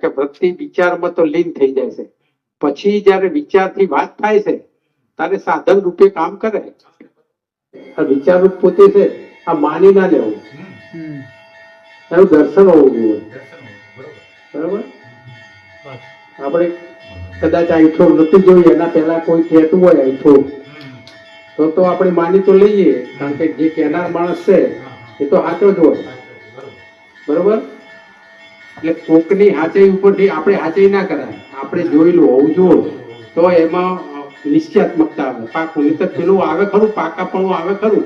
કે વૃત્તિ વિચારમાં તો લીન થઈ જાય છે, પછી જયારે વિચારથી વાત થાય છે ત્યારે સાધન રૂપે કામ કરે. આ વિચાર રૂપ પોતે છે, આ માની ના લેવું, એનું દર્શન હોવું જોઈએ. બરાબર. આપણે કદાચ આઈઠો નતું જોયું, એના પહેલા કોઈ કહેતું હોય આઈઠો, તો આપણે માની તો લઈએ, કારણ કે જે કહેનાર માણસ છે એ તો સાચો જ હોય. બરોબર. એટલે કોકની હાચઈ ઉપરથી આપણે હાચઈ ના કરાય, આપણે જોયેલું હોવું જોઈએ તો એમાં નિશ્ચયાત્મકતા આવે, પાકું. નહીં તો પેલું આવે ખરું, પાકાપણું આવે ખરું,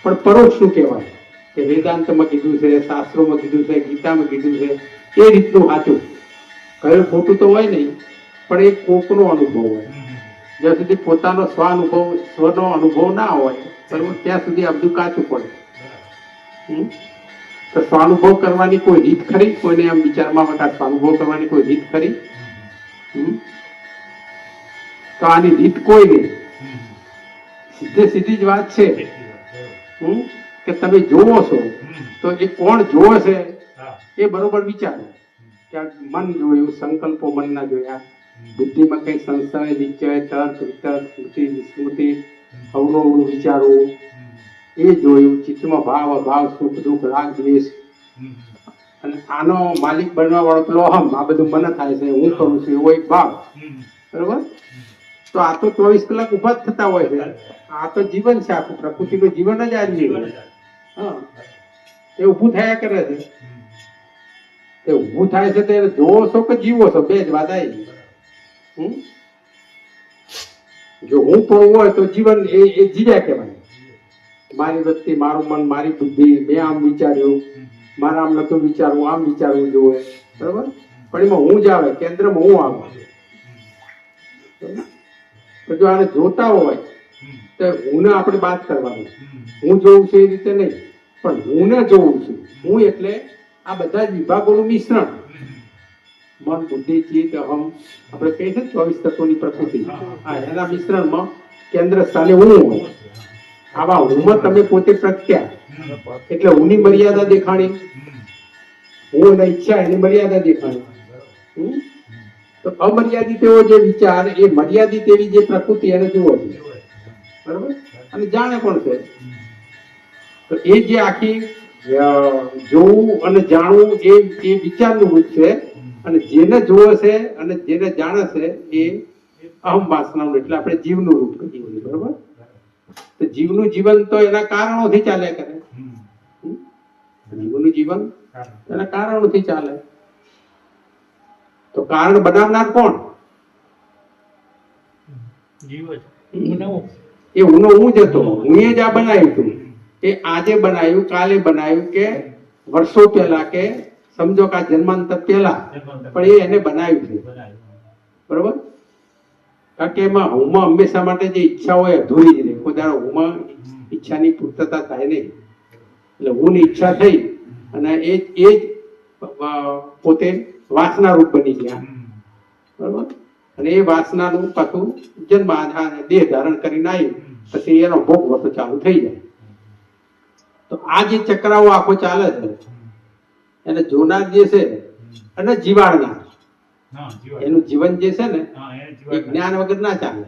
પણ પરોક્ષ શું કહેવાય કે વેદાંતમાં કીધું છે, શાસ્ત્રોમાં કીધું છે, ગીતામાં કીધું છે, એ રીતનું સાચું. કયું ખોટું તો હોય નહીં, પણ એ કોકનો અનુભવ હોય. જ્યાં સુધી પોતાનો સ્વાનુભવ, સ્વનો અનુભવ ના હોય બરોબર, ત્યાં સુધી આ બધું કાચું પડે. તો સ્વાનુભવ કરવાની કોઈ રીત ખરી? કોઈને એમ વિચારમાં વખત સ્વાનુભવ કરવાની કોઈ રીત ખરી? તો આની રીત કોઈ નહીં, સીધી જ વાત છે કે તમે જોવો છો તો એ કોણ જોવે છે એ બરોબર વિચારો. ક્યાંક મન જોયું, સંકલ્પો મનના જોયા, બુદ્ધિમાં કઈ સંશય, નિશ્ચય, તર્ક, વિતર્ક, સ્મૃતિ, વિસ્મૃતિ, અવળું વિચારવું, એ જોયું. ચિત્તમાં ભાવ, અભાવ, સુખ દુઃખ, રાગ દ્વેષ, અને આનો માલિક બનવા વાળો પેલો અહમ, આ બધું મને થાય છે, હું કરું છું, એવો એક ભાવ. બરોબર. તો આ તો 24 કલાક ઉભા જ થતા હોય છે. આ તો જીવન છે, આખું પ્રકૃતિનું જીવન જ આ જીવન. હા, એ ઊભું થયા કરે છે. એ ઊભું થાય છે તો જોવો છો કે જીવો છો, બે જ વાત આવી. જો હું પણ હોય તો જીવન એ જીવ્યા કહેવાય. મારી વૃત્તિ, મારું મન, મારી બુદ્ધિ, મેં આમ વિચાર્યું, મારે આમ નતું વિચારવું, આમ વિચારવું જોઈએ. બરોબર. પણ એમાં હું જ આવે, કેન્દ્રમાં હું આવે. તો જો આને જોતા હોય તો હું આપણે બાદ કરવાનું. હું જોઉં છું એ રીતે નહીં, પણ હું ને જોઉં છું. હું એટલે આ બધા જ વિભાગોનું મિશ્રણ. મન, બુદ્ધિ, ચિત્ત, અહમ, આપણે કહીએ છીએ 24 તત્વોની પ્રકૃતિ, એના મિશ્રણમાં કેન્દ્ર સ્થાને હું હોય. આવા હુંમાં તમે પોતે પ્રગટ્યા એટલે હુંની મર્યાદા દેખાણી, હું અને ઈચ્છા એની મર્યાદા દેખાણી. તો અમર્યાદિત એવો જે વિચાર, એ મર્યાદિત એવી જે પ્રકૃતિ એને જુઓ છે. બરોબર. અને જાણે પણ છે. તો એ જે આખી જોવું અને જાણવું એ વિચારનું રૂપ છે. અને જેને જોવે છે અને જેને જાણે છે એ અહમ વાસનાનું, એટલે આપણે જીવનું રૂપ કહીએ. બરોબર. તો જીવનું જીવન તો એના કારણોથી ચાલ્યા કરે. જીવનું જીવન એના કારણોથી ચાલે. તો કારણ બનાવનાર કોણ? એ હુંનો હું જ હતો. હું જ આ બનાવ્યું હતું. એ આજે બનાવ્યું, કાલે બનાવ્યું, કે વર્ષો પહેલા, કે સમજો કે આ જન્માંતર પહેલા, પણ એ એને બનાવ્યું છે. બરોબર. કારણ કે એમાં હુંમાં હંમેશા માટે જે ઈચ્છા હોય અધૂરી જ રહે. કોઈ દાડો હુંમાં ઈચ્છાની પૂર્તતા થાય નહીં. એટલે હુંની ઈચ્છા થઈ અને એ જ પોતે વાસના રૂપ બની ગયા. બરોબર. અને એ વાસનાનું પાછું જન્મ, દેહ ધારણ કરીને આવી, પછી એનો ભોગ વખત ચાલુ થઈ જાય. તો આ જે ચક્રાઓ આખો ચાલે છે એને જોનાર જે છે અને જીવાડનાર, એનું જીવન જે છે ને એ જ્ઞાન વગર ના ચાલે.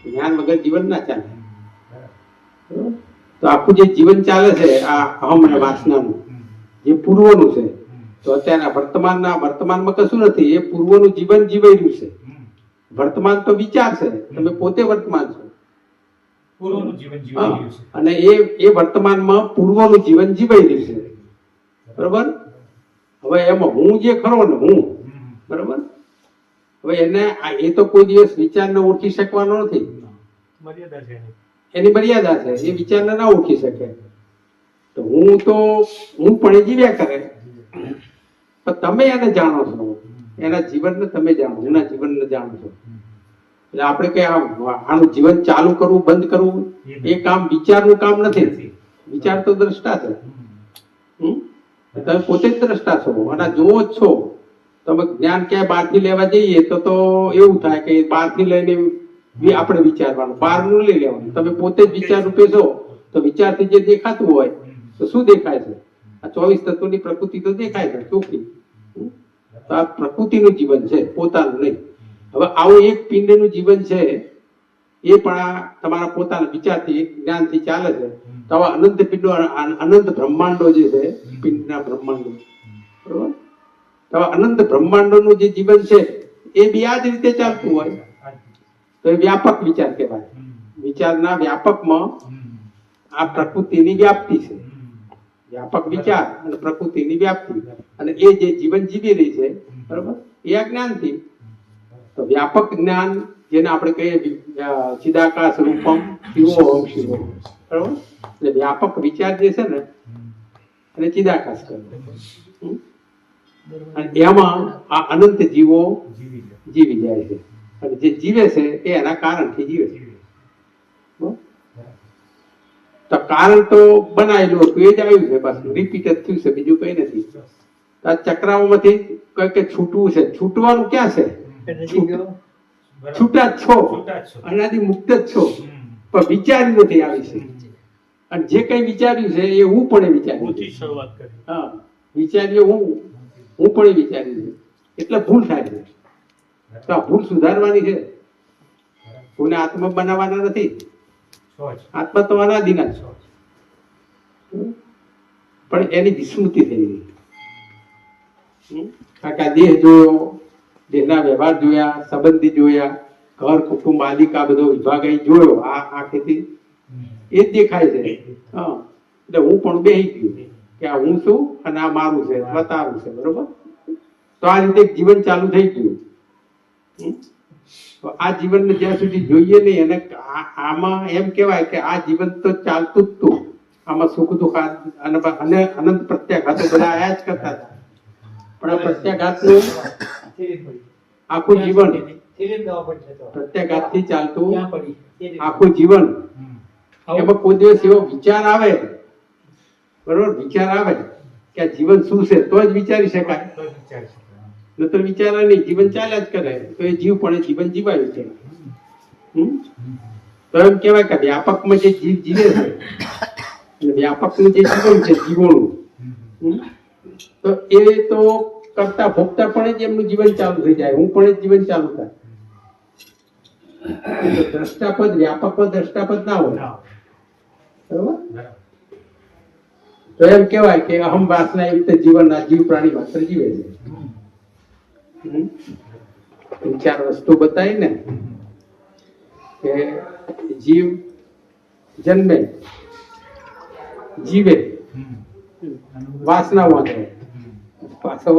જ્ઞાન વગર જીવન ના ચાલે. તો આખું જે જીવન ચાલે છે આ અહમ અને વાસનાનું, જે પૂર્વનું છે, તો અત્યારના વર્તમાનમાં કશું નથી. એ પૂર્વનું જીવન જીવાઈ રહ્યું છે. વર્તમાન તો વિચાર છે, તમે પોતે વર્તમાન છો. અને એ વર્તમાનમાં પૂર્વનું જીવન જીવાઈ રહ્યું છે. બરોબર. હવે એમાં હું જે ખરો ને હું, બરોબર, હવે એને એ તો કોઈ દિવસ વિચારને ઓળખી શકવાનો નથી. એની મર્યાદા છે. એ વિચારને ના ઓળખી શકે. તો હું પણ જીવ્યા કરે. પણ તમે એને જાણો છો, એના જીવનને તમે જાણો, એના જીવનને જાણો છો. એટલે આપણે કઈ આનું જીવન ચાલુ કરવું, બંધ કરવું, એ કામ વિચારનું કામ નથી. વિચાર તો દ્રષ્ટા છે. તમે પોતે જ દ્રષ્ટા છો અને જોવો જ છો. તમે જ્ઞાન ક્યાંય બહારથી લેવા જઈએ તો એવું થાય કે બહારથી લઈને આપણે વિચારવાનું, બહારનું લઈ લેવાનું. તમે પોતે જ વિચાર રૂપે છો તો વિચારથી જે દેખાતું હોય તો શું દેખાય છે? આ 24 તત્વોની પ્રકૃતિ તો દેખાય છે ચોખ્ખી. તો આ પ્રકૃતિનું જીવન છે, પોતાનું નહીં. હવે આવું એક પિંડનું જીવન છે, એ પણ આ તમારા પોતાના વિચારથી જ્ઞાનથી ચાલે છે. તો આવા અનંત પિંડો, અનંત બ્રહ્માંડો જે છે, પિંડના બ્રહ્માંડો, બરોબર? તો અનંત બ્રહ્માંડોનું જે જીવન છે એ બી આ જ રીતે ચાલતું હોય તો એ વ્યાપક વિચાર કહેવાય. વિચારના વ્યાપકમાં આ પ્રકૃતિની વ્યાપ્તિ છે, વ્યાપક વિચાર અને પ્રકૃતિની વ્યાપ્તિ, અને એ જે જીવન જીવી રહી છે, બરોબર, એ આ જ્ઞાનથી. તો વ્યાપક જ્ઞાન જેને આપણે કહીએ ચિદાકાશ રૂપમ શિવોહમ શિવોહમ, બરોબર, એટલે વ્યાપક વિચાર જે છે ને એને ચિદાકાશ કરે. અને એમાં આ અનંત જીવો જીવી જાય છે, અને જે જીવે છે એ એના કારણથી જીવે છે. તો કારણ તો બનાવેલું હતું, એ જ આવ્યું છે, બસ રિપીટ જ થયું છે, બીજું કઈ નથી. આ ચક્રાઓમાંથી કઈ કે છૂટવું છે, છૂટવાનું ક્યાં છે? છૂટા જ છો, આનાથી મુક્ત જ છો, પણ વિચાર્યું નથી આવી છે. અને જે કઈ વિચાર્યું છે એ હું પણ વિચાર્યું, હા, વિચાર્યું હું પણ વિચાર્યું છે, એટલે ભૂલ થાય છે. તો આ ભૂલ સુધારવાની છે, ભૂલને આત્મા બનાવવાના નથી. આત્મા તો અનાદિના છો, પણ એની વિસ્મૃતિ થઈ ગઈ. કારણ કે આ દેહ જોયો, દેહના વ્યવહાર જોયા, સંબંધી જોયા, ઘર કુટુંબ આદિક આ બધો વિભાગ અહીં જોયો, આ ખેતી એ જ દેખાય છે. હા, એટલે હું પણ બેહી ગયું કે આ હું છું અને આ મારું છે, તારું છે, બરોબર. તો આ રીતે જીવન ચાલુ થઈ ગયું. તો આ જીવનને જ્યાં સુધી જોઈએ નહીં, અને આમાં એમ કહેવાય કે આ જીવન તો ચાલતું જ હતું, આમાં સુખ દુઃખ અને અનંત પ્રત્યાઘાતો બધા આયા જ કરતા હતા. પણ આ પ્રત્યાઘાતનું આખું જીવન, પ્રત્યાઘાતથી ચાલતું આખું જીવન, એમાં કોઈ દિવસ એવો વિચાર આવે, બરોબર, વિચાર આવે કે આ જીવન શું છે તો જ વિચારી શકાય, નતર વિચારા નહીં, જીવન ચાલ્યા જ કરે. તો એ જીવ પણ જીવન જીવાયું છે. તો એમ કહેવાય કે વ્યાપકમાં જે જીવ જીવે છે, વ્યાપકનું જે જીવન છે જીવોનું, તો એ તો કરતા ભોગતા પણ જ એમનું જીવન ચાલુ થઈ જાય, હું પણ જ જીવન ચાલુ થાય. દ્રષ્ટાપદ વ્યાપકમાં દ્રષ્ટાપદ ના હોય, બરોબર. તો એમ કહેવાય કે અહમ વાસના એ રીતે જીવન આ જીવ પ્રાણી માત્ર જીવે છે. ચાર વસ્તુ બતાવી ને કે જીવ જન્મે, જીવે, વાસના વાંધે, પાછો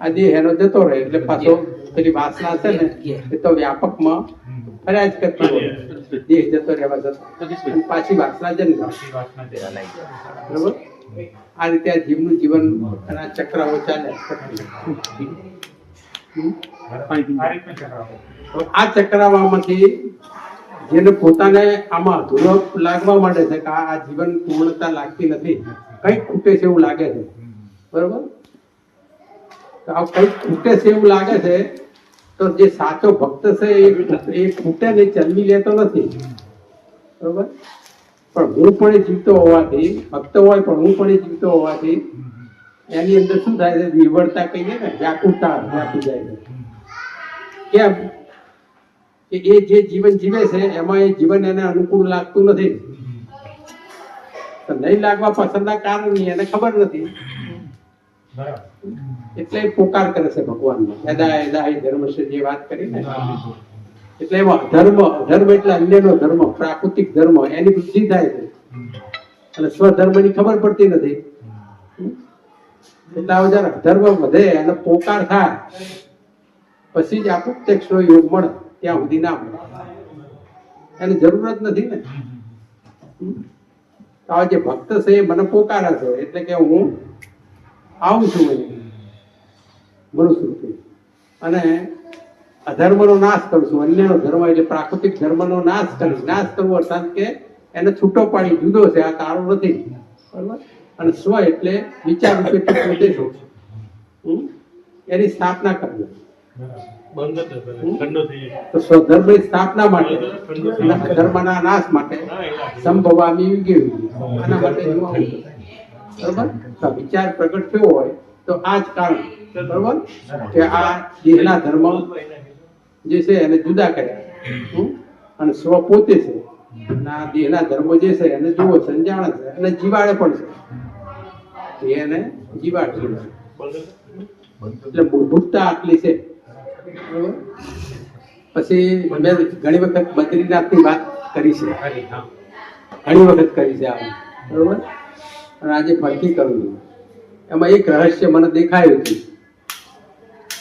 આ દેહ એનો જતો રહે, એટલે પાછો પેલી વાસના છે ને એ તો વ્યાપકમાં ફર્યા જ કરતી હોય, દેહ જતો રહેવા જતો, પાછી વાસના જન્મે, બરોબર. આ રીતે આ જીવનું જીવન અને આ ચક્રાઓ ચાલે. આ ચક્રાવામાંથી જેને પોતાને આમાં અધૂરો લાગવા માંડે છે કે આ જીવન પૂર્ણતા લાગતી નથી, કઈક ખૂટે છે એવું લાગે છે, બરોબર. તો આ કઈક ખૂટે છે એવું લાગે છે, તો જે સાચો ભક્ત છે એ ખૂટે ને ચલવી લેતો નથી, બરોબર. પણ હું પણ જીવતો હોવાથી, ભક્ત હોય પણ હું પણ જીવતો હોવાથી એની અંદર શું થાય છે? વિવળતા કહીએ ને, વ્યાકુળતા વ્યાપી જાય છે. કેમ કે એ જે જીવન જીવે છે એમાં એ જીવન એને અનુકૂળ લાગતું નથી, તો નહીં લાગવા પાછળના કારણ એને ખબર નથી, એટલે પોકાર કરે છે ભગવાનને. એદા એદા એ ધર્મ છે જે વાત કરી ને, એટલે એમાં ધર્મ, ધર્મ એટલે અન્યનો ધર્મ, પ્રાકૃતિક ધર્મ, એની વૃદ્ધિ થાય છે, અને સ્વધર્મની ખબર પડતી નથી. એટલે જયારે ધર્મ વધે અને પોકાર થાય પછી જ આ પ્રત્યક્ષનો યોગ મળે, ત્યાં સુધી ના મળે, એની જરૂરત નથી ને. આ જે ભક્ત છે એ મને પોકારે છે, એટલે કે હું આવું છું મનુષ્ય, અને અધર્મનો નાશ કરું છું, અન્યનો ધર્મ એટલે પ્રાકૃતિક ધર્મનો નાશ કરીશ. નાશ કરવો અર્થાત કે એને છૂટો પાડી, જુદો છે, આ તારો નથી, બરોબર. અને સ્વ એટલે વિચાર રૂપે પોતે છું, એની સ્થાપના કરવી. તો સ્વધર્મની સ્થાપના માટે, ધર્મના નાશ માટે સંભવામી યુગે, આના માટે બરોબર. વિચાર પ્રગટ થયો હોય તો આ જ કારણ બરોબર કે આ દેહના ધર્મ જે છે એને જુદા કર્યા, અને સ્વ પોતે છે, અને આ દેહના ધર્મો જે છે એને જુઓ છે, જાણે છે, અને જીવાડે પણ છે, એને જીવાડે છે. એટલે મૂળભૂતતા આટલી છે. બરોબર. પછી મેં ઘણી વખત બદ્રીનાથની વાત કરી છે, ઘણી વખત કરી છે આ, બરોબર. અને આજે ફરીથી કરું છું. એમાં એક રહસ્ય મને દેખાયું હતું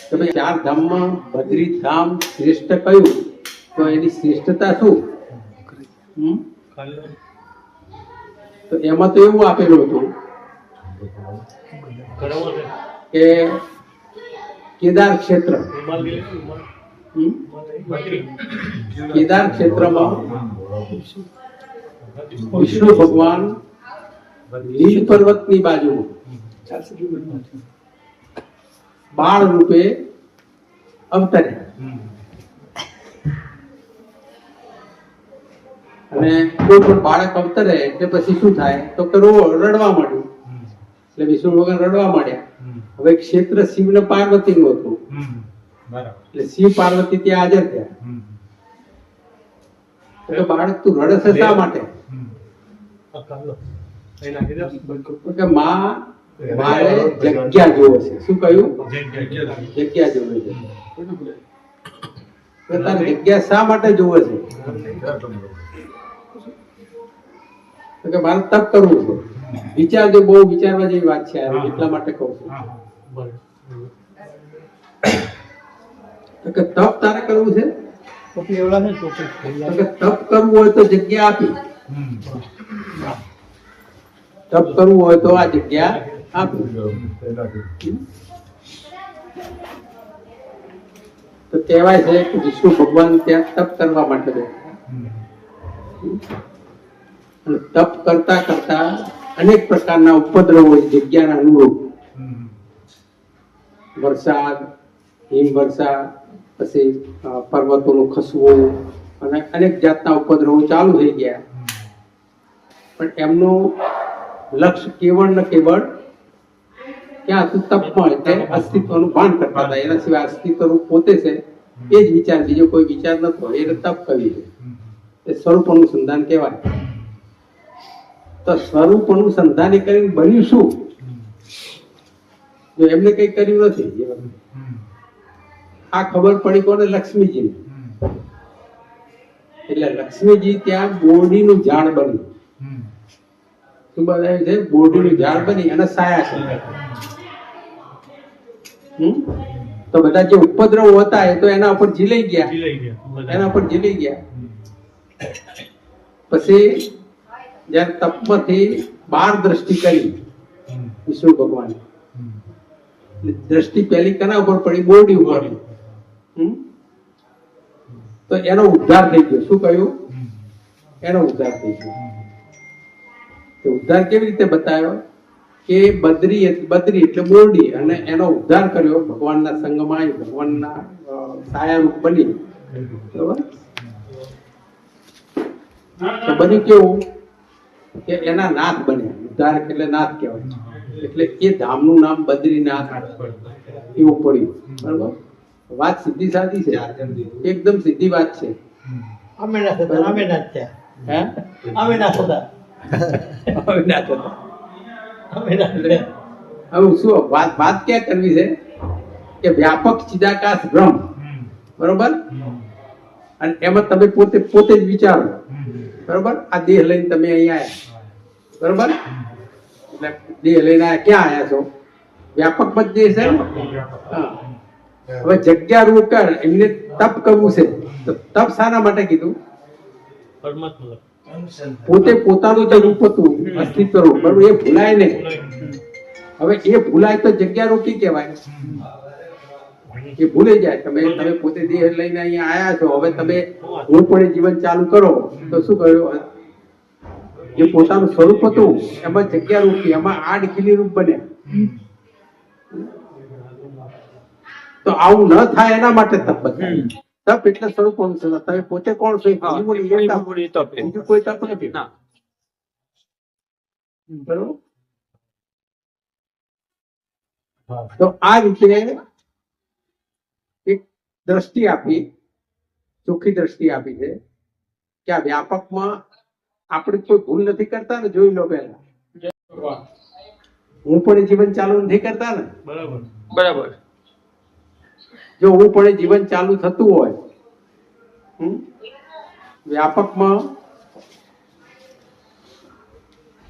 કે ભાઈ 4 ધામમાં બદ્રી ધામ શ્રેષ્ઠ કયું, તો એની શ્રેષ્ઠતા શું? તો એમાં તો એવું આપેલું હતું કે કેદાર ક્ષેત્ર, કેદાર ક્ષેત્રમાં વિષ્ણુ ભગવાન લીલ પર્વતની બાજુમાં બાળ રૂપે અવતર્યા. અને કોઈ પણ બાળક અવતરે એટલે પછી શું થાય તો રડવા માંડ્યું. એટલે વિષ્ણુ ભગવાન રડવા માંડ્યા. હવે ક્ષેત્ર શિવ ને પાર્વતી નું હતું, એટલે શિવ પાર્વતી ત્યાં હાજર થયા. એટલે બાળક તું રડે છે શા માટે? કે મારે જગ્યા જોવે છે. શું કહ્યું? જગ્યા જોવે છે. તારે જગ્યા શા માટે જોવે છે? કે મારે તપ કરવું છે. વિચારજો, બહુ વિચારવા જેવી વાત છે, એટલા માટે કહું છું. કે તપ તારે કરવું છે? તપ કરવું હોય તો જગ્યા આપી. તપ કરવું હોય તો આ જગ્યા આપી. તો કહેવાય છે કે વિષ્ણુ ભગવાન ત્યાં તપ કરવા માટે તપ કરતા કરતા અનેક પ્રકારના ઉપદ્રવો જગ્યાના અનુરૂપ, વરસાદ, હિમવર્ષા, પછી પર્વતોનું ખસવું અને અનેક જાતના ઉપદ્રવો ચાલુ થઈ ગયા. પણ એમનું લક્ષ્ય કેવળ ને કેવળ ક્યાં હતું? તપમાં. એટલે અસ્તિત્વનું ભાન કરતા હતા. એના સિવાય અસ્તિત્વ રૂપ પોતે છે એ જ વિચાર, બીજો કોઈ વિચાર નતો. એને તપ કર્યું છે. એ સ્વરૂપ અનુસંધાન કહેવાય. તો સ્વરૂપ અનુસંધાન કરીને બન્યું શું? જો એમને કઈ કર્યું નથી. આ ખબર પડી કોને? લક્ષ્મીજી. એટલે લક્ષ્મીજી ત્યાં બોરડીનું ઝાડ બન્યું. શું બતાવ્યું છે? બોરડીનું ઝાડ બની અને સાયા છે. તો બધા જે ઉપદ્રવ હતા એ તો એના ઉપર ઝીલાઈ ગયા, એના ઉપર ઝીલાઈ ગયા. પછી જયારે તપમાંથી બાર દ્રષ્ટિ કરી વિષ્ણુ ભગવાન, દ્રષ્ટિ પહેલી કેના ઉપર પડી? બોરડી ઉપર. તો એનો ઉદ્ધાર થઈ ગયો. શું કહ્યું? એનો ઉદ્ધાર થઈ ગયો. ઉદ્ધાર કેવી રીતે બતાવ્યો? કે બદ્રી એટલે બોરડી, અને એનો ઉદ્ધાર કર્યો ભગવાનના સંગમાં, ભગવાનના સાયારૂપ બની. બરોબર. તો બન્યું કેવું કે એના નાથ બન્યા. ઉદ્ધાર એટલે નાથ કહેવાય. એટલે એ ધામનું નામ બદ્રીનાથ એવું પડ્યું. બરોબર. વાત સીધી સાદી છે, એકદમ સીધી વાત છે. હવે શું વાત ક્યાં કરવી છે કે વ્યાપક ચિદાકાશ બ્રહ્મ, બરોબર. અને એમાં તમે પોતે જ વિચારો, બરોબર. આ દેહ લઈને તમે અહીંયા આવ્યા, બરોબર. એટલે દેહ લઈને આવ્યા, ક્યાં આવ્યા છો? વ્યાપક પદ દેહ છે. હા. હવે જગ્યા રોકર એમને તપ કરવું છે, તો તપ શાના માટે કીધું? પોતે પોતાનું જે રૂપ હતું, અસ્તિત્વ રૂપ, બરોબર, એ ભૂલાય નહીં. હવે એ ભૂલાય તો જગ્યા રોકી કહેવાય. એ ભૂલી જાય. તમે પોતે દેહ લઈને અહીંયા આયા છો, હવે તમે રૂપણે જીવન ચાલુ કરો તો શું કર્યું? જે પોતાનું સ્વરૂપ હતું એમાં જગ્યા રોકી, એમાં આડ ખીલી રૂપ બન્યા. તો આવું ન થાય એના માટે તપ બતાવ્યું. તપ એટલે સ્વરૂપ અનુસંધાન. તમે પોતે કોણ છો? બીજું કોઈ તપ નથી. બરોબર. તો આ રીતે એક દ્રષ્ટિ આપી, ચોખ્ખી દ્રષ્ટિ આપી છે કે આ વ્યાપકમાં આપણે કોઈ ભૂલ નથી કરતા ને. જોઈ લો પહેલા, હું પણ જીવન ચાલુ નથી કરતા ને. બરાબર. જો હું પણ જીવન ચાલુ થતું હોય વ્યાપકમાં,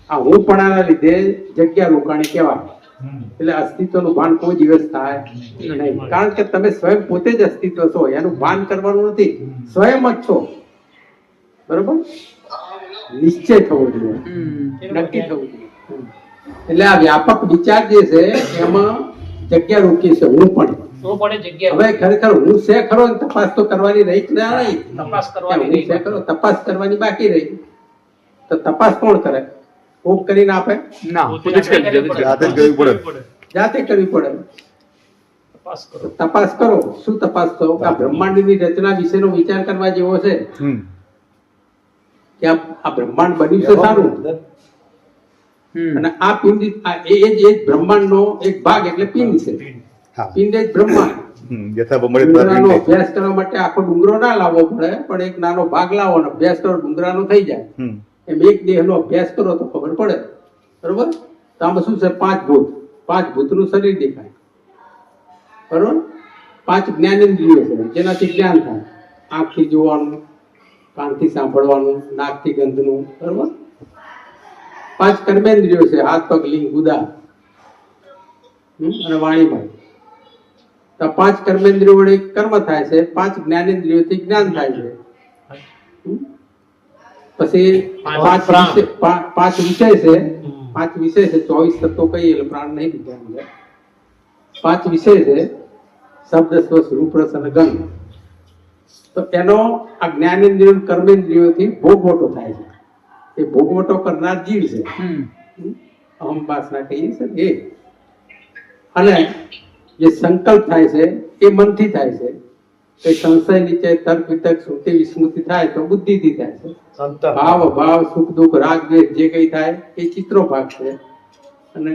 આ હું પણાના લીધે જગ્યા રોકાણી કહેવાય. એટલે અસ્તિત્વનું ભાન કોઈ દિવસ થાય નહીં, કારણ કે તમે સ્વયં પોતે જ અસ્તિત્વ છો. એનું ભાન કરવાનું નથી, સ્વયં જ છો. બરોબર, નિશ્ચય થવો જોઈએ, નક્કી થવું જોઈએ. એટલે આ વ્યાપક વિચાર જે છે એમાં જગ્યા રોકી છે હું પણ. હવે ખરેખર હું છે ખરો ને તપાસ તો કરવાની રહી જ નહીં. તપાસ કરવાની છે ખરો, તપાસ કરવાની બાકી રહી. તો તપાસ કોણ કરે? કોક કરીને આપે ના, જાતે કરવી પડે. તપાસ કરો. શું તપાસ કરો? આ બ્રહ્માંડની રચના વિશેનો વિચાર કરવા જેવો છે કે આ બ્રહ્માંડ બન્યું છે સારું, અને આ પિંડ એ જ બ્રહ્માંડનો એક ભાગ એટલે પિંડ છે. પિંડ એ જ બ્રહ્માંડ. ડુંગરાનો અભ્યાસ કરવા માટે આખો ડુંગરો ના લાવવો પડે, પણ એક નાનો ભાગ લાવો અને અભ્યાસ કરો, ડુંગરાનો થઈ જાય. એમ એક દેહનો અભ્યાસ કરો તો ખબર પડે. બરોબર? તો આમાં શું છે? 5 ભૂત, 5 ભૂતનું શરીર દેખાય. બરોબર? 5 જ્ઞાનેન્દ્રિયો છે જેનાથી જ્ઞાન થાય. આંખથી જોવાનું, કાનથી સાંભળવાનું, નાકથી ગંધનું. બરોબર? 5 કર્મેન્દ્રિયો છે, હાથ, પગ, લિંગ, ગુદા અને વાણીમાં. તો 5 કર્મેન્દ્રિયો વડે કર્મ થાય છે, 5 જ્ઞાનેન્દ્રિયોથી જ્ઞાન થાય છે. પછી 5 વિષય છે, 5 વિષય છે, 24 તત્વો કહીએ એટલે પ્રાણ નહીં દીધા. 5 વિષય છે, શબ્દ, સ્પર્શ, રૂપ, રસ અને ગંધ. તો એનો આ જ્ઞાનેન્દ્રિયો કર્મેન્દ્રિયોથી ભોગવટો થાય છે. એ ભોગવટો કરનાર જીવ છે, અહમ વાસના કહીએ છે એ. અને જે સંકલ્પ થાય છે એ મનથી થાય છે. કે સંશય, નિશ્ચય, તર્ક, વિતર્ક, શ્રુતિ, વિસ્મૃતિ થાય તો બુદ્ધિથી થાય છે. ભાવ, અભાવ, સુખ, દુઃખ, રાગ, દ્વેષ જે કઈ થાય એ ચિત્રો ભાગ છે. અને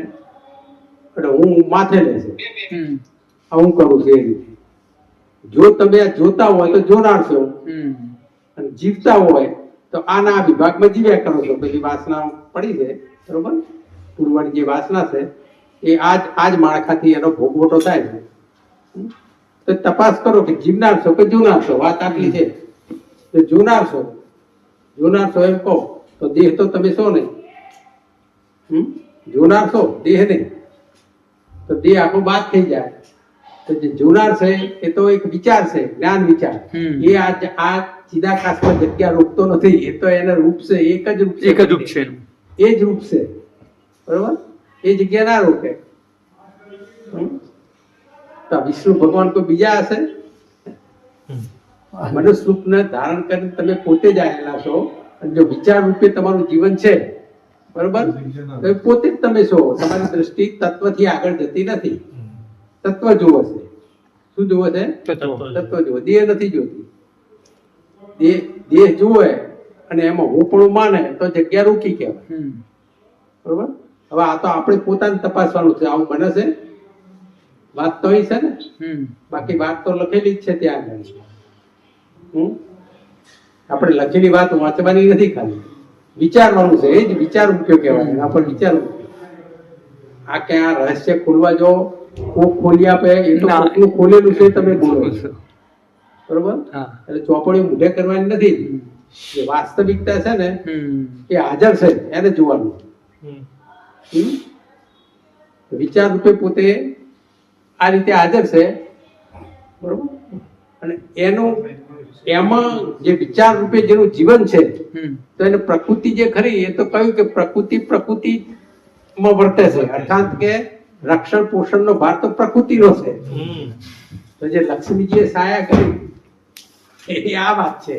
હું માથે લે છે, હું કરું છું એ રીતે. જો તમે આ જોતા હોય તો જોનાર છો, અને જીવતા હોય તો આના વિભાગમાં જીવ્યા કરો છો. પેલી વાસના પડી છે, બરોબર? પૂર્વની જે વાસના છે એ આજ માળખાથી એનો ભોગવટો થાય છે. તો તપાસ કરો કે જીવનાર છો કે જોનાર છો. વાત આટલી છે. જો જોનાર છો એમ કહો તો દેહ તો તમે છો નહીં. જોનાર છો, દેહ નહીં. તો દેહ આખો બાદ થઈ જાય. તો જે જોનાર છે એ તો એક વિચાર છે, જ્ઞાન વિચાર. એ આ ચિદાકાશમાં જગ્યા રોકતો નથી. એ તો એના રૂપ છે, એક જ રૂપ છે, એ જ રૂપ છે. બરોબર? એ જગ્યા ના રોકે. તો વિષ્ણુ ભગવાન કોઈ બીજા હશે? મનુષ્ય રૂપને ધારણ કરીને તમે પોતે જ આવેલા છો. અને જો વિચાર રૂપે તમારું જીવન છે, બરોબર, તો એ પોતે જ તમે છો. તમારી દ્રષ્ટિ તત્વથી આગળ જતી નથી. તત્વ જુઓ છે. શું જુઓ છે? તત્વ જુઓ. દેહ નથી જોતી. દેહ જુએ અને એમાં હું પણ માને તો જગ્યા રોકી કહેવાય. બરોબર? હવે આ તો આપણે પોતાને તપાસવાનું છે. આવું બને છે? વાત તો એ છે ને, બાકી વાત તો લખેલી જ છે ત્યાં આગળ. આપણે લખેલી વાત વાંચવાની નથી, ખાલી વિચારવાનું છે. એ જ વિચાર મૂક્યો કહેવાય. એના પર વિચારવું. આ ક્યાં રહસ્ય ખોલવા જો કોક ખોલી આપે એ તો કોકનું ખોલેલું છે, તમે બોલો છો. બરોબર? એટલે ચોપડીઓ મૂઢે કરવાની નથી. જે વાસ્તવિકતા છે ને એ હાજર છે, એને જોવાનું. વિચાર રૂપે પોતે આ રીતે હાજર છે. બરોબર? અને એમાં જે વિચાર રૂપે જેનું જીવન છે, તો એને પ્રકૃતિ જે ખરી એ તો કહ્યું કે પ્રકૃતિમાં વર્તે છે. અર્થાત કે રક્ષણ પોષણનો ભાર તો પ્રકૃતિનો છે. તો જે લક્ષ્મીજીએ સાયા કરી એ આ વાત છે.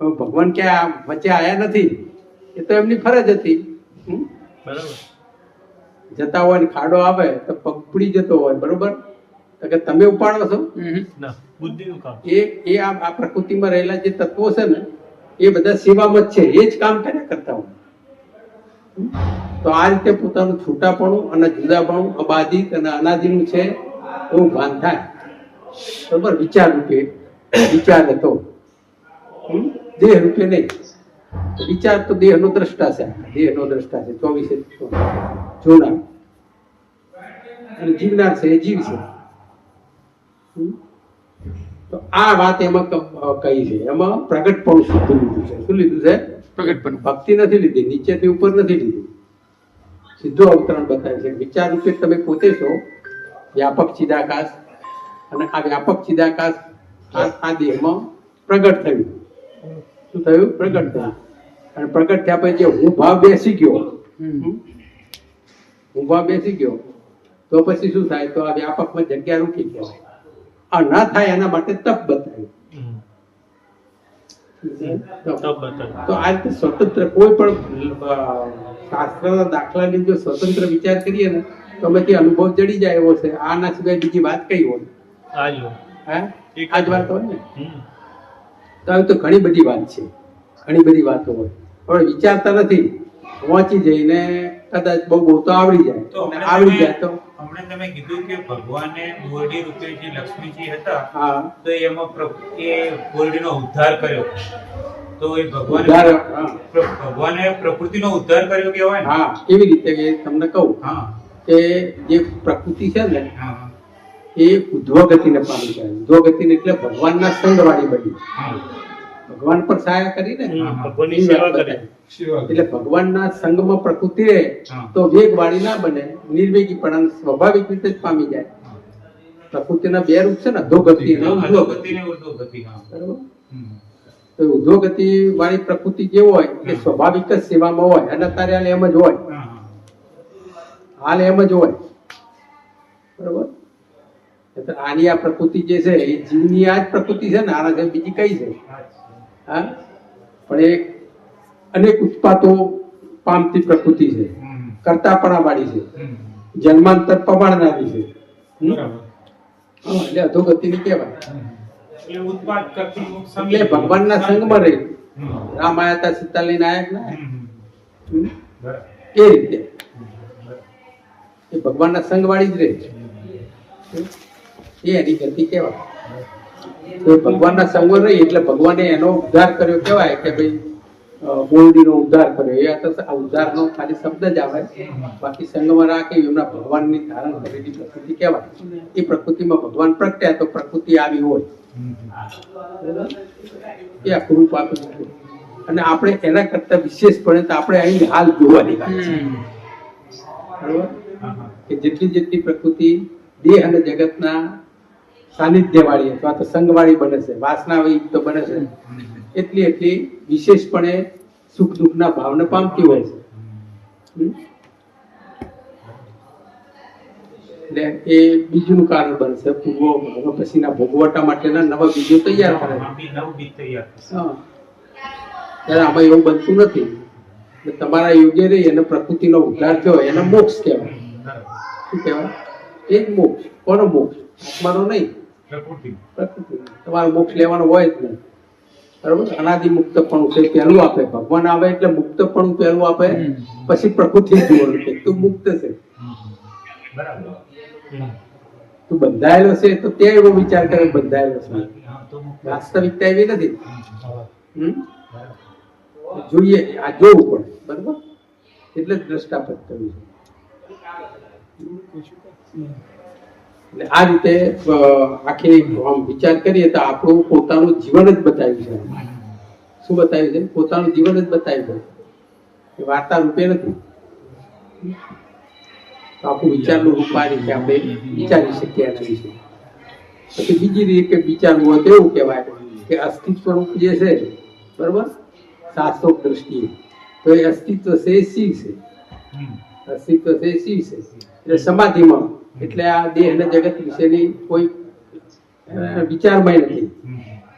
ભગવાન ક્યાં વચ્ચે આયા નથી. એ તો એમની ફરજ હતી. જતા હોય ને ખાડો આવે તો પગ પડી જતો હોય, બરોબર, તો કે તમે ઉપાડો છો? એ આ પ્રકૃતિમાં રહેલા જે તત્વો છે ને એ બધા સેવામાં જ છે. એ જ કામ કર્યા કરતા હોય. તો આ રીતે પોતાનું છૂટાપણું અને જુદાપણું અબાધિત અને અનાદિનું છે એવું ભાન થાય. બરોબર? વિચાર રૂપે વિચાર હતો, દેહ રૂપે નહીં. વિચાર તો દેહનો દ્રષ્ટા છે, દેહનો દ્રષ્ટા છે, 24 જોનાર, અને જીવનાર છે એ જીવ છે. તો આ વાત એમાં કહી છે, એમાં પ્રગટપણું શુદ્ધ લીધું છે. શું લીધું છે? પ્રગટપણું. ભક્તિ નથી લીધી, નીચેથી ઉપર નથી લીધું, સીધું અવતરણ બતાવે છે. વિચાર રૂપે તમે પોતે છો વ્યાપક ચિદાકાશ, અને આ વ્યાપક ચિદાકાશ આ દેહમાં પ્રગટ થયું. શું થયું? પ્રગટ થયું. અને પ્રગટ થયા પછી જે હું ભાવ બેસી ગયો, હું ભાવ બેસી ગયો, તો પછી શું થાય? તો આ વ્યાપકમાં જગ્યા રૂકી કહેવાય. આ ના થાય એના માટે તપ બતાવ્યું. તો આ રીતે સ્વતંત્ર કોઈ પણ શાસ્ત્રના દાખલાની જો સ્વતંત્ર વિચાર કરીએ ને તો એમાંથી અનુભવ જડી જાય એવો છે. આના સિવાય બીજી વાત કઈ હોય? હા, આ જ વાત હોય ને. તો આવી તો ઘણી બધી વાત છે, ઘણી બધી વાતો હોય, પણ વિચારતા નથી. પહોંચી જઈને કદાચ બહુ તો આવડી જાય, આવડી જાય તો હમણાં તમે કીધું કે ભગવાને બોરડી રૂપે જે લક્ષ્મીજી હતા, હા, તો એમાં એ બોરડીનો ઉદ્ધાર કર્યો. તો એ ઉદ્ધાર, હા. ભગવાને પ્રકૃતિનો ઉદ્ધાર કર્યો કહેવાય ને? હા, કેવી રીતે કે તમને કહું હા, કે જે પ્રકૃતિ છે ને હા, એ ઉધ્વ ગતિને પામી જાય. ઉધ્વ ગતિને એટલે ભગવાનના સંગવાળી બની, હા, ભગવાન પર સહાય કરીને ભગવાનની સેવા કરે. એટલે ભગવાનના સંગમાં પ્રકૃતિ રહે તો વેગવાળી ના બને, નિર્વેગી પણ સ્વાભાવિક રીતે જ પામી જાય. પ્રકૃતિના બે રૂપ છે ને, અધોગતિ અને અધોગતિ ઉર્ધ્વગતિ. ને ઉર્ધ્વગતિ. હા. બરોબર? હમ. તો ઉર્ધ્વગતિ વાળી પ્રકૃતિ જે હોય એ સ્વાભાવિક જ સેવામાં હોય, અને અત્યારે હાલ એમ જ હોય, હા, હા. હાલ એમ જ હોય. બરોબર? એટલે આની આ પ્રકૃતિ જે છે એ જીવની આ જ પ્રકૃતિ છે ને, આના જેમ બીજી કઈ છે? હા, પણ એ અનેક ઉત્પાતો પામતી પ્રકૃતિ છે, હમ. કરતાપણા વાળી છે, હમ. જન્માંતર પમાડનારી છે. બરાબર. હા, એટલે અધોગતિની કહેવાય. એટલે ઉત્પાદ કરતી એટલે ભગવાનના સંગમાં રહી. હમ. રામ આયા તા, સીતા લઈને આયા કે ના આયા? હમ. હમ? બરાબર. એ રીતે એ ભગવાનના સંગ વાળી જ રહે, એ એની ગતિ કહેવાય. તો એ ભગવાનના સંગમાં રહી એટલે ભગવાને એનો ઉદ્ધાર કર્યો કહેવાય કે ભાઈ બોરડીનો ઉદ્ધાર કર્યો. એ તો આ ઉદ્ધારનો ખાલી શબ્દ જ આવે, બાકી સંગમાં રાખી એમના ભગવાનની ધારણ કરેલી પ્રકૃતિ કહેવાય. એ પ્રકૃતિમાં ભગવાન પ્રગટ્યા તો પ્રકૃતિ આવી હોય, એ આખું રૂપ આપી દીધું. અને આપણે એના કરતા વિશેષપણે તો આપણે અહીં હાલ જોવાની વાત છે. બરોબર? કે જેટલી જેટલી પ્રકૃતિ દેહ અને જગતના સાનિધ્ય વાળી અથવા તો સંગ વાળી બને છે, વાસના તો બને છે, એટલી એટલી વિશેષપણે સુખ દુઃખના ભાવને પામતી હોય છે. એટલે એ બીજું કારણ બનશે. પૂર્વ પછીના ભોગવટા માટેના નવા બીજો તૈયાર કરે. નવું બીજ તૈયાર થશે. હા, ત્યારે આમાં એવું બનતું નથી. એટલે તમારા યોગ્ય રહી અને પ્રકૃતિનો ઉદ્ધાર થયો એને મોક્ષ કહેવાય. શું કહેવાય? એ જ મોક્ષ. કોનો મોક્ષ? આત્માનો નહીં, પ્રકૃતિ. પ્રકૃતિ. તમારો મોક્ષ લેવાનો હોય જ નહીં. બરોબર? અનાદિ મુક્તપણું છે પહેલું આપે. ભગવાન આવે એટલે મુક્તપણું પહેલું આપે, પછી પ્રકૃતિ જોવાનું કે તું મુક્ત છે. બરાબર. તું બંધાયેલો છે તો તે એવો વિચાર કરે બંધાયેલો છે. હા, તો મુક્ત. વાસ્તવિકતા એવી નથી. બરાબર. જોઈએ, આ જોવું પડે. બરોબર? એટલે જ દ્રષ્ટાપત કરવું છે. એટલે આ રીતે આખી આમ વિચાર કરીએ તો આપણું પોતાનું જીવન જ બતાવ્યું છે. શું બતાવ્યું છે? પોતાનું જીવન જ બતાવ્યું છે, વાર્તા રૂપે નથી. તો આપણું વિચારનું રૂપ આ રીતે આપણે વિચારી શકીએ એના વિશે. પછી બીજી રીતે વિચારવું હોય તો એવું કહેવાય કે અસ્તિત્વ રૂપ જે છે, બરોબર, શાસ્ત્રોક્ત દ્રષ્ટિએ તો એ અસ્તિત્વ છે એ શિવ છે. અસ્તિત્વ છે એ શિવ છે. એટલે સમાધિમાં, એટલે આ દેહ અને જગત વિશેની કોઈ વિચારમય નથી.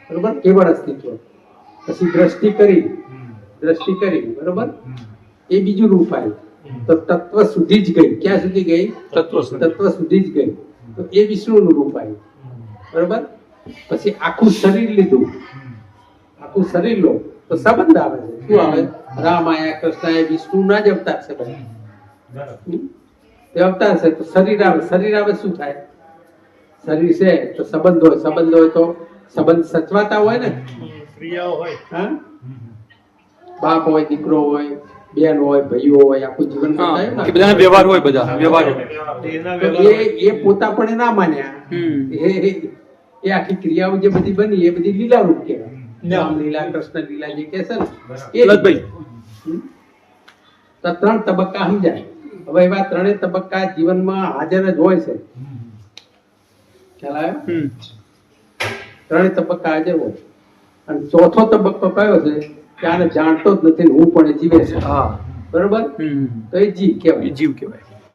બરોબર? કેવળ અસ્તિત્વ. પછી દ્રષ્ટિ કરી, બરોબર, એ બીજું રૂપ આવ્યું. તો તત્વ સુધી જ ગઈ. ક્યાં સુધી ગઈ? તત્વ સુધી જ ગઈ. તો એ વિષ્ણુનું રૂપ આવ્યું. બરોબર? પછી આખું શરીર લીધું, આખું શરીર લો તો સંબંધ આવે છે. શું આવે? રામ આયા, કૃષ્ણ આયા, વિષ્ણુ ના જ અવતાર છે બધા. બરાબર. તે અવતાર છે તો શરીર આવે. શરીર આવે શું થાય? શરીર છે તો સંબંધ હોય. સંબંધ હોય તો સંબંધ સચવાતા હોય ને. ક્રિયાઓ હોય. હા, બાપ હોય, દીકરો હોય, બેન હોય, ભાઈઓ હોય, આખું જીવન હા, બતાવ્યું ને. એ બધાના વ્યવહાર હોય, બધા વ્યવહાર હોય. એના તો વ્યવહાર એ પોતા પણ ના માન્યા. હમ. એ આખી ક્રિયાઓ જે બધી બની એ બધી લીલા રૂપ કહેવાય. રામ લીલા, કૃષ્ણ લીલા જે કહે છે ને એ લતભાઈ. હમ. તો 3 તબક્કા સમજાય. હવે એવા 3 તબક્કા જીવનમાં હાજર જ હોય છે. ખ્યાલ આવ્યો? હમ. 3 તબક્કા હાજર હોય. અને ચોથો તબક્કો કયો છે કે આને જાણતો જ નથી ને હું પણ એ જીવે છે. હા. બરોબર? હમ. તો એ જીવ એ કહેવાય. જીવ કહેવાય.